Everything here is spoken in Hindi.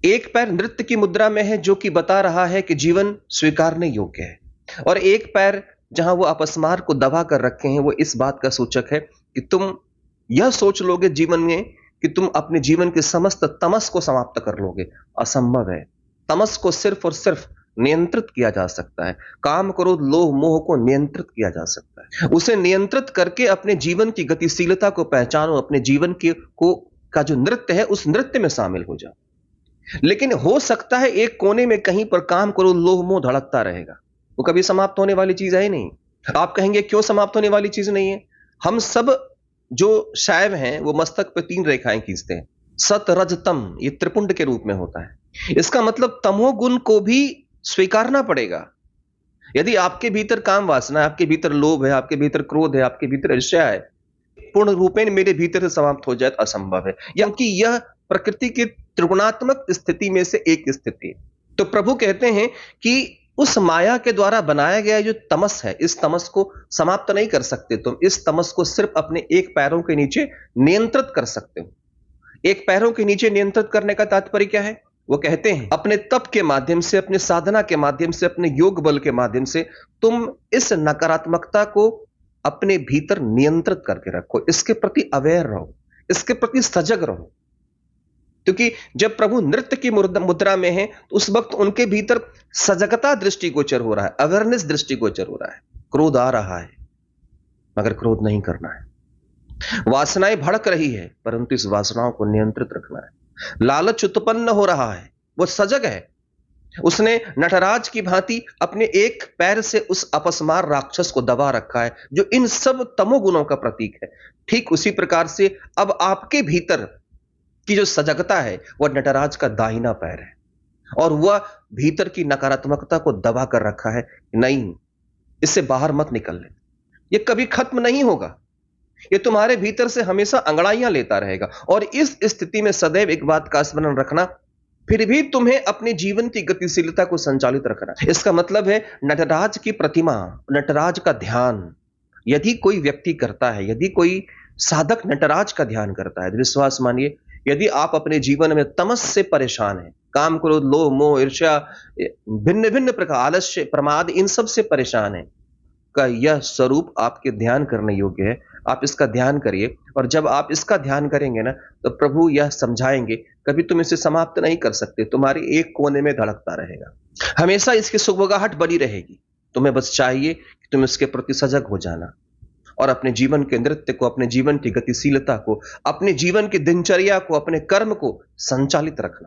एक पैर नृत्य की मुद्रा में है जो कि बता रहा है कि जीवन स्वीकारने योग्य है, और एक पैर जहां वो अपस्मार को दबा कर रखे हैं, वो इस बात का सूचक है कि तुम यह सोच लोगे जीवन में कि तुम अपने जीवन के समस्त तमस को समाप्त कर लोगे। असंभव है। तमस को सिर्फ और सिर्फ नियंत्रित किया जा सकता है। काम क्रोध लोभ मोह को नियंत्रित किया जा सकता है। उसे नियंत्रित करके अपने जीवन की गतिशीलता को पहचानो, अपने जीवन के को का जो नृत्य है उस नृत्य में शामिल हो जाओ। लेकिन हो सकता है एक कोने में कहीं पर काम करो लोह मोह धड़कता रहेगा, वो कभी समाप्त होने वाली चीज है ही नहीं। आप कहेंगे क्यों समाप्त होने वाली चीज नहीं है? हम सब जो शैव हैं वो मस्तक पे 3 रेखाएं खींचते हैं। सत रज तम, ये त्रिपुंड के रूप में होता है। इसका मतलब तमोगुण को भी स्वीकारना पड़ेगा। यदि आपके भीतर काम वासना है, आपके भीतर लोभ है, आपके भीतर क्रोध है, आपके भीतर ईर्ष्या है, पूर्ण रूपेण मेरे भीतर से समाप्त हो जाए तो असंभव है, क्योंकि यह प्रकृति की त्रिगुणात्मक स्थिति में से एक स्थिति है। तो प्रभु कहते हैं कि उस माया के द्वारा बनाया गया जो तमस है, इस तमस को समाप्त नहीं कर सकते तुम। इस तमस को सिर्फ अपने एक पैरों के नीचे नियंत्रित कर सकते हो। एक पैरों के नीचे नियंत्रित करने का तात्पर्य क्या है? वो कहते हैं अपने तप के माध्यम से, अपने साधना के माध्यम से, अपने योग बल के माध्यम से तुम इस नकारात्मकता को अपने भीतर नियंत्रित करके रखो। इसके प्रति अवेयर रहो, इसके प्रति सजग रहो। क्योंकि जब प्रभु नृत्य की मुद्रा में है तो उस वक्त उनके भीतर सजगता दृष्टिगोचर हो रहा है, अवेयरनेस दृष्टिगोचर हो रहा है। क्रोध आ रहा है मगर क्रोध नहीं करना है। वासनाएं भड़क रही है परंतु इस वासनाओं को नियंत्रित रखना है। लालच उत्पन्न हो रहा है, वो सजग है। उसने नटराज की भांति अपने एक पैर से उस अपस्मार राक्षस को दबा रखा है जो इन सब तमोगुणों का प्रतीक है। ठीक उसी प्रकार से अब आपके भीतर की जो सजगता है वह नटराज का दाहिना पैर है, और वह भीतर की नकारात्मकता को दबा कर रखा है। नहीं, इससे बाहर मत निकलने, ये कभी खत्म नहीं होगा। ये तुम्हारे भीतर से हमेशा अंगड़ाइयां लेता रहेगा। और इस स्थिति में सदैव एक बात का स्मरण रखना, फिर भी तुम्हें अपने जीवन की गतिशीलता को संचालित रखना। इसका मतलब है नटराज की प्रतिमा, नटराज का ध्यान यदि कोई व्यक्ति करता है, यदि कोई साधक नटराज का ध्यान करता है, तो विश्वास मानिए, यदि आप अपने जीवन में तमस से परेशान हैं, काम क्रोध लोभ मोह ईर्ष्या भिन्न भिन्न प्रकार आलस्य प्रमाद इन सब से परेशान है, का यह स्वरूप आपके ध्यान करने योग्य है। आप इसका ध्यान करिए, और जब आप इसका ध्यान करेंगे ना तो प्रभु यह समझाएंगे कभी तुम इसे समाप्त नहीं कर सकते, तुम्हारी एक कोने में धड़कता रहेगा, हमेशा इसकी सुगबुगाहट बनी रहेगी। तुम्हें बस चाहिए कि तुम इसके प्रति सजग हो जाना और अपने जीवन के नृत्य को, अपने जीवन की गतिशीलता को, अपने जीवन की दिनचर्या को, अपने कर्म को संचालित रखना।